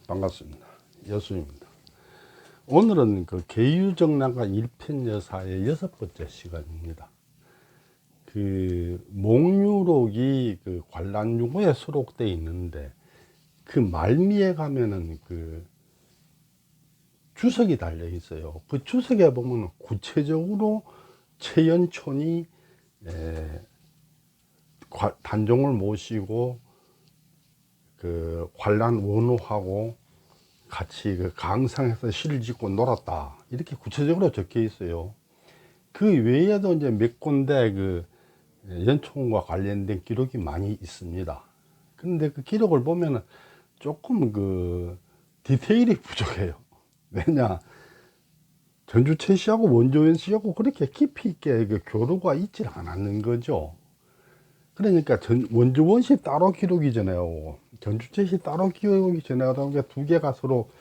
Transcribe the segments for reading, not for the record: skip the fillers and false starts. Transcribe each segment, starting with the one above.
반갑습니다. 여수입니다. 오늘은 그 계유정랑과 1편 여사의 6번째 시간입니다. 그 목유록이 그 관람유고에 수록되어 있는데 그 말미에 가면은 그 주석이 달려 있어요. 그 주석에 보면 구체적으로 최연촌이 단종을 모시고 그 관람 원호하고 같이 그 강상에서 시를 짓고 놀았다, 이렇게 구체적으로 적혀 있어요. 그 외에도 이제 몇 군데 그 연총과 관련된 기록이 많이 있습니다. 그런데 그 기록을 보면은 조금 그 디테일이 부족해요. 왜냐, 전주채 씨하고 원조연 씨하고 그렇게 깊이 있게 그 교류가 있질 않았는 거죠. 그러니까 원조원 씨 따로 기록이잖아요. 전주채 씨 따로 기록이 전해가다 보니까 두 개가 서로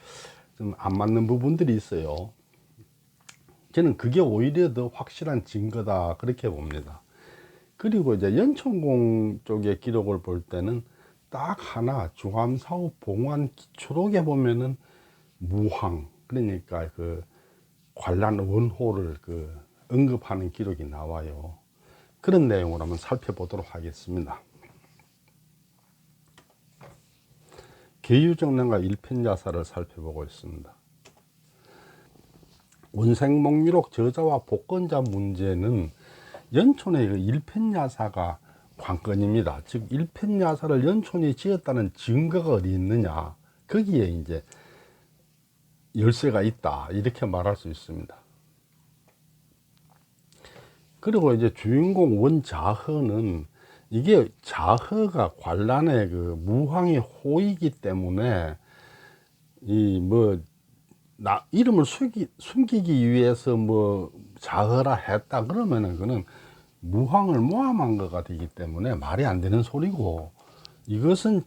좀 안 맞는 부분들이 있어요. 저는 그게 오히려 더 확실한 증거다, 그렇게 봅니다. 그리고 이제 연천공 쪽의 기록을 볼 때는 딱 하나, 주암사후 봉환 기초록에 보면은 무황, 그러니까 그 관람 원호를 그 언급하는 기록이 나와요. 그런 내용을 한번 살펴보도록 하겠습니다. 계유정랑과 1편 야사를 살펴보고 있습니다. 원생목유록 저자와 복권자 문제는 연촌의 그 1편 야사가 관건입니다. 즉 1편 야사를 연촌이 지었다는 증거가 어디 있느냐, 거기에 이제 열쇠가 있다, 이렇게 말할 수 있습니다. 그리고 이제 주인공 원자허는, 이게 자허가 관란의 그 무황의 호이기 때문에 이 뭐 이름을 숨기기 위해서 뭐 자허라 했다 그러면은 그는 무황을 모함한 거가 되기 때문에 말이 안 되는 소리고, 이것은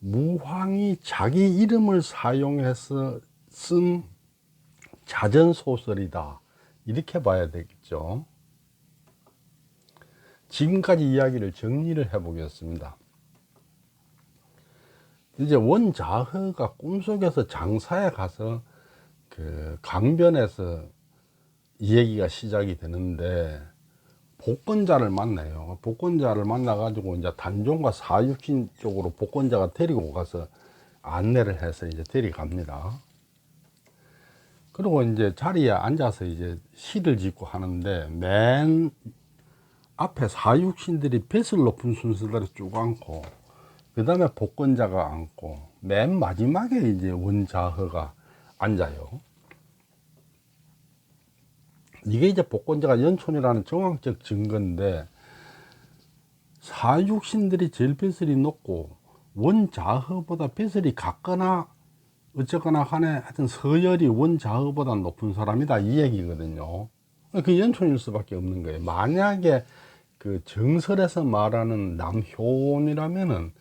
무황이 자기 이름을 사용해서 쓴 자전소설이다, 이렇게 봐야 되겠죠. 지금까지 이야기를 정리를 해 보겠습니다. 이제 원자허가 꿈속에서 장사에 가서 그 강변에서 이 얘기가 시작이 되는데 복권자를 만나요. 복권자를 만나 가지고 이제 단종과 사육신 쪽으로 복권자가 데리고 가서 안내를 해서 이제 데려갑니다. 그리고 이제 자리에 앉아서 이제 시를 짓고 하는데, 맨 앞에 사육신들이 뱃을 높은 순서대로 쭉 앉고, 그 다음에 복권자가 앉고, 맨 마지막에 이제 원자허가 앉아요. 이게 이제 복권자가 연촌이라는 정황적 증거인데, 사육신들이 제일 뱃을이 높고 원자허보다 뱃을이 같거나 어쨌거나 간에 하여튼 서열이 원자허보다 높은 사람이다, 이 얘기거든요. 그 연촌일 수밖에 없는 거예요. 만약에 그 정설에서 말하는 남효원이라면은,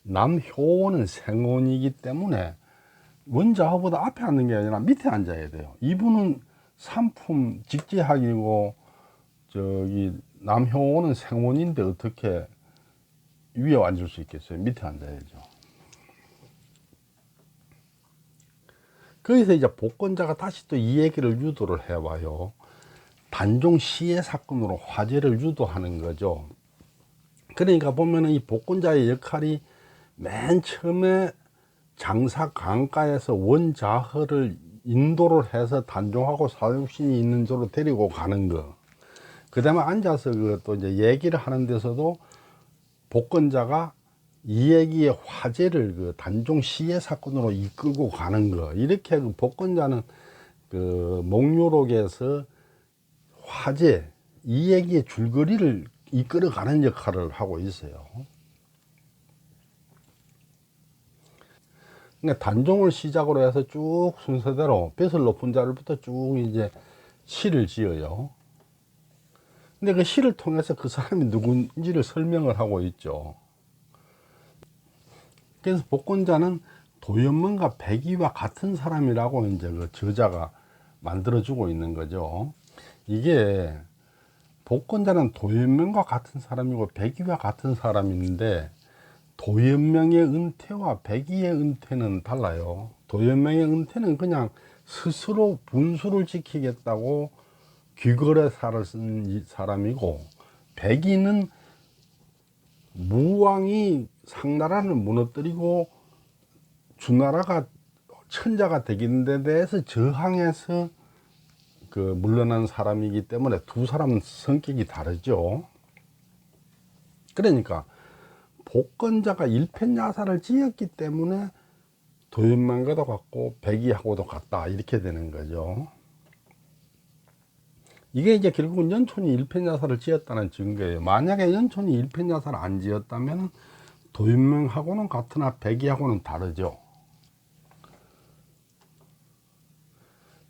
남효원은 생원이기 때문에 원자허보다 앞에 앉는 게 아니라 밑에 앉아야 돼요. 이분은 상품 직제학이고 저기 남효원은 생원인데 어떻게 위에 앉을 수 있겠어요? 밑에 앉아야죠. 거기서 이제 복권자가 다시 또 이 얘기를 유도를 해와요. 단종 시해 사건으로 화제를 유도하는 거죠. 그러니까 보면은 이 복권자의 역할이 맨 처음에 장사 강가에서 원자허를 인도를 해서 단종하고 사육신이 있는 쪽으로 데리고 가는 거, 그 다음에 앉아서 그 또 이제 얘기를 하는 데서도 복권자가 이 얘기의 화제를 그 단종 시해 사건으로 이끌고 가는 거, 이렇게 그 복권자는 그 목유록에서 화제, 이 얘기의 줄거리를 이끌어가는 역할을 하고 있어요. 그러니까 단종을 시작으로 해서 쭉 순서대로 뱃을 높은 자를부터 쭉 이제 시를 지어요. 근데 그 시를 통해서 그 사람이 누군지를 설명을 하고 있죠. 그래서 복권자는 도연문과 백이와 같은 사람이라고 이제 그 저자가 만들어주고 있는 거죠. 이게 복권자는 도연명과 같은 사람이고 백이와 같은 사람인데, 도연명의 은퇴와 백이의 은퇴는 달라요. 도연명의 은퇴는 그냥 스스로 분수를 지키겠다고 귀거래사를 쓴 사람이고, 백인은 무왕이 상나라를 무너뜨리고 주나라가 천자가 되는 데 대해서 저항해서 물러난 사람이기 때문에 두 사람은 성격이 다르죠. 그러니까 복건자가 일편야사를 지었기 때문에 도연명과도 같고 백이하고도 같다, 이렇게 되는 거죠. 이게 이제 결국은 연촌이 일편야사를 지었다는 증거예요. 만약에 연촌이 일편야사를 안 지었다면 도연명하고는 같으나 백이하고는 다르죠.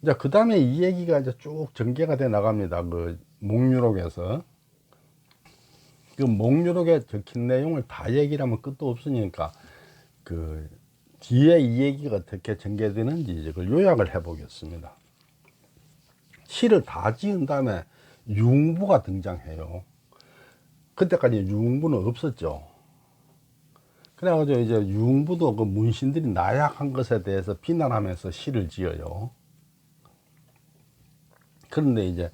이제 그 다음에 이 얘기가 이제 쭉 전개가 돼 나갑니다. 목유록에서. 목유록에 적힌 내용을 다 얘기를 하면 끝도 없으니까 뒤에 이 얘기가 어떻게 전개되는지 이제 그걸 요약을 해 보겠습니다. 시를 다 지은 다음에 융부가 등장해요. 그때까지 융부는 없었죠. 그래가지고 이제 융부도 문신들이 나약한 것에 대해서 비난하면서 시를 지어요. 그런데 이제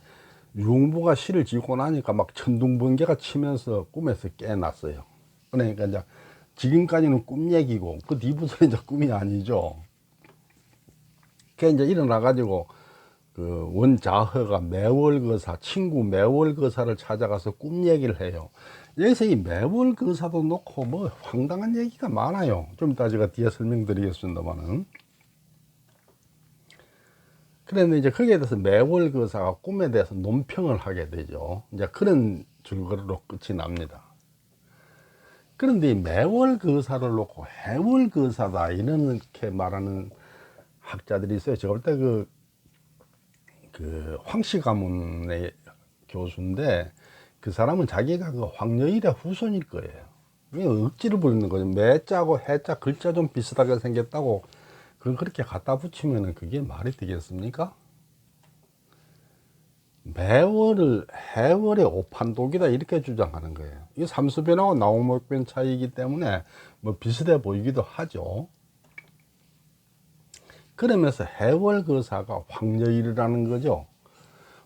융부가 시를 지고 나니까 막 천둥번개가 치면서 꿈에서 깨났어요. 그러니까 이제 지금까지는 꿈 얘기고 그 뒤부터는 이제 꿈이 아니죠. 그게 이제 일어나가지고 원자허가 매월거사, 친구 매월거사를 찾아가서 꿈 얘기를 해요. 여기서 이 매월거사도 놓고 뭐 황당한 얘기가 많아요. 좀 이따 제가 뒤에 설명드리겠습니다만은. 그런데 이제 거기에 대해서 매월거사가 꿈에 대해서 논평을 하게 되죠. 이제 그런 줄거리로 끝이 납니다. 그런데 이 매월거사를 놓고 해월거사다, 이렇게 말하는 학자들이 있어요. 제가 볼 때 황씨 가문의 교수인데, 그 사람은 자기가 황여일의 후손일 거예요. 억지를 부리는 거죠. 매자고 해자 글자 좀 비슷하게 생겼다고 그걸 그렇게 갖다 붙이면 그게 말이 되겠습니까? 매월을 해월의 오판독이다, 이렇게 주장하는 거예요. 이게 삼수변하고 나우목변 차이이기 때문에 뭐 비슷해 보이기도 하죠. 그러면서 해월거사가 황여일이라는 거죠.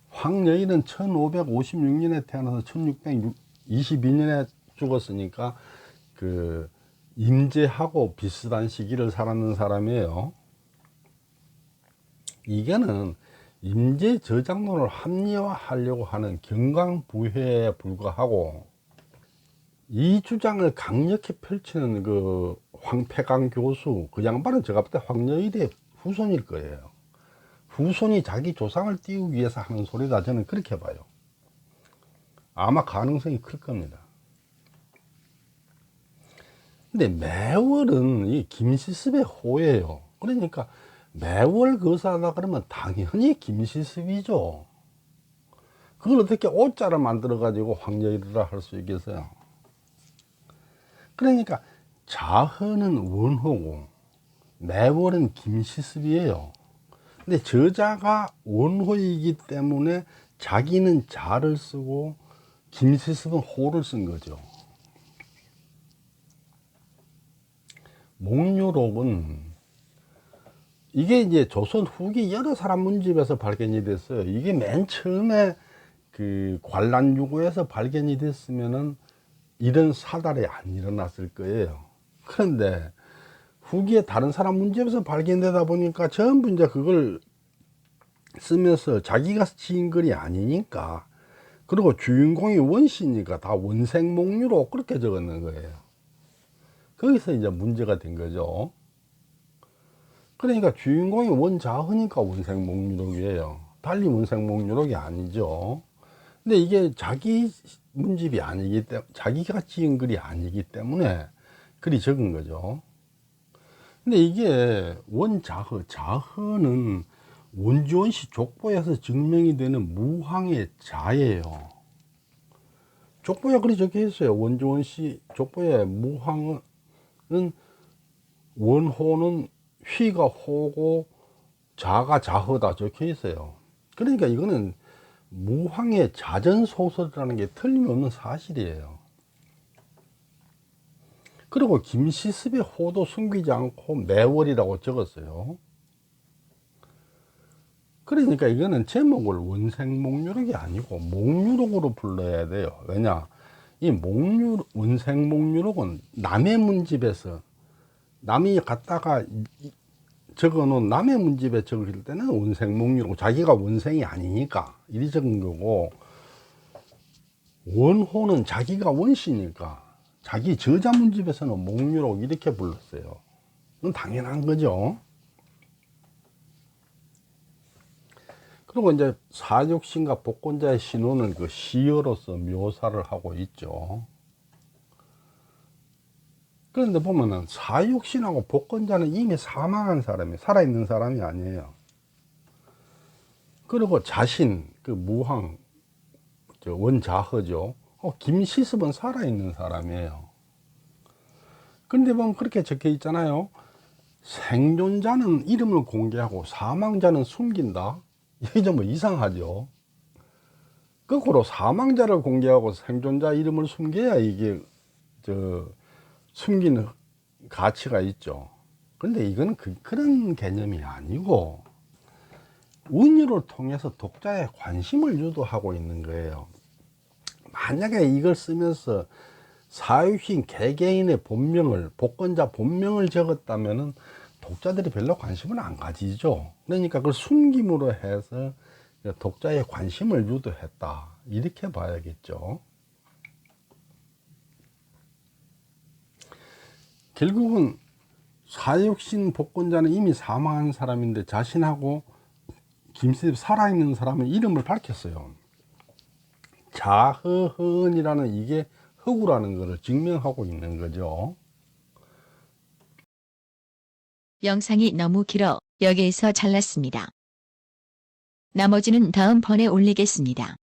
황여일은 1556년에 태어나서 1622년에 죽었으니까 임제하고 비슷한 시기를 살았는 사람이에요. 이게는 임제 저작론을 합리화하려고 하는 경강부회에 불과하고, 이 주장을 강력히 펼치는 황폐강 교수, 그 양반은 제가 볼 때 황여일의 후손일 거예요. 후손이 자기 조상을 띄우기 위해서 하는 소리다, 저는 그렇게 봐요. 아마 가능성이 클 겁니다. 근데 매월은 이 김시습의 호예요. 그러니까 매월거사다 그러면 당연히 김시습이죠. 그걸 어떻게 오자를 만들어 가지고 황여일이라 할 수 있겠어요? 그러니까 자허는 원호고 매월은 김시습이에요. 근데 저자가 원호이기 때문에 자기는 자를 쓰고 김시습은 호를 쓴 거죠. 목유록은 이게 이제 조선 후기 여러 사람 문집에서 발견이 됐어요. 이게 맨 처음에 관란유고에서 발견이 됐으면은 이런 사달이 안 일어났을 거예요. 그런데 후기에 다른 사람 문집에서 발견되다 보니까 전부 이제 그걸 쓰면서 자기가 지은 글이 아니니까, 그리고 주인공이 원씨니까 다 원생목유로 그렇게 적었는 거예요. 거기서 이제 문제가 된 거죠. 그러니까 주인공이 원자허니까 원생목유록이에요. 달리 원생목유록이 아니죠. 근데 이게 자기 문집이 아니기 때문에, 자기가 지은 글이 아니기 때문에 글이 적은 거죠. 근데 이게 원자허, 자허는 원주원씨 족보에서 증명이 되는 무황의 자예요. 족보에 그리 적혀 있어요. 원주원씨 족보에 무황은, 원호는 휘가 호고 자가 자허다 적혀 있어요. 그러니까 이거는 무황의 자전소설이라는 게 틀림없는 사실이에요. 그리고 김시습의 호도 숨기지 않고 매월이라고 적었어요. 그러니까 이거는 제목을 원생목유록이 아니고 목유록으로 불러야 돼요. 왜냐? 이 원생목유록은 남의 문집에서 남이 갖다가 적어 놓은 남의 문집에 적을 때는 원생목유록, 자기가 원생이 아니니까 이리 적은 거고, 원호는 자기가 원시니까 자기 저자 문집에서는 목유록 이렇게 불렀어요. 그건 당연한 거죠. 그리고 이제 사육신과 복권자의 신혼을 그 시어로서 묘사를 하고 있죠. 그런데 보면은 사육신하고 복권자는 이미 사망한 사람이, 살아있는 사람이 아니에요. 그리고 자신, 그 무황, 원자허죠. 김시습은 살아있는 사람이에요. 근데 보면 그렇게 적혀 있잖아요. 생존자는 이름을 공개하고 사망자는 숨긴다. 이게 좀 이상하죠. 거꾸로 사망자를 공개하고 생존자 이름을 숨겨야 이게 숨기는 가치가 있죠. 근데 이건 그런 개념이 아니고 운율을 통해서 독자의 관심을 유도하고 있는 거예요. 만약에 이걸 쓰면서 사유신 개개인의 본명을, 복권자 본명을 적었다면은 독자들이 별로 관심을 안 가지죠. 그러니까 그걸 숨김으로 해서 독자의 관심을 유도했다, 이렇게 봐야겠죠. 결국은 사육신 복권자는 이미 사망한 사람인데 자신하고 김시습 살아있는 사람의 이름을 밝혔어요. 자허허은이라는 이게 허구라는 것을 증명하고 있는 거죠. 영상이 너무 길어 여기에서 잘랐습니다. 나머지는 다음번에 올리겠습니다.